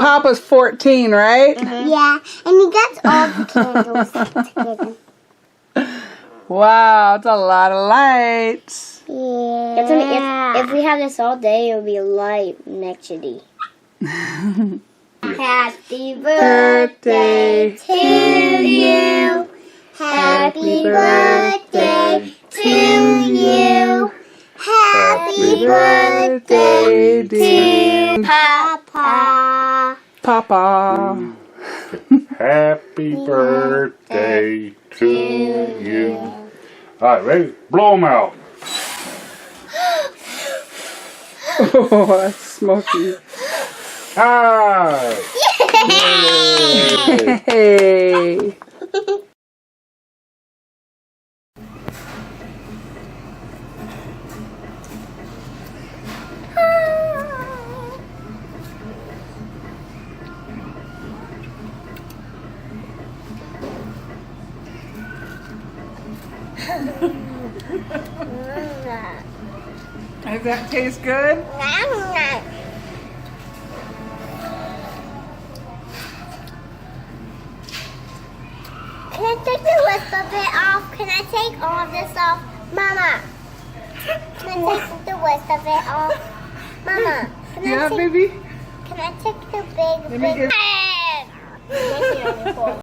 Papa's 14, right? Yeah, and he gets all the candles together. Wow, it's a lot of lights. Yeah. If we have this all day, it'll be light next to the. Happy birthday to you. Happy birthday to you. Happy birthday to Papa. Papa. Happy birthday to you. All right, ready? Blow them out. Oh, that's smoky. Hi. Hey. Does that taste good? Can I take the list of it off? Can I take all of this off? Mama, can I take the list of it off? Mama, Yeah, baby. can I take the big, Let me get- big...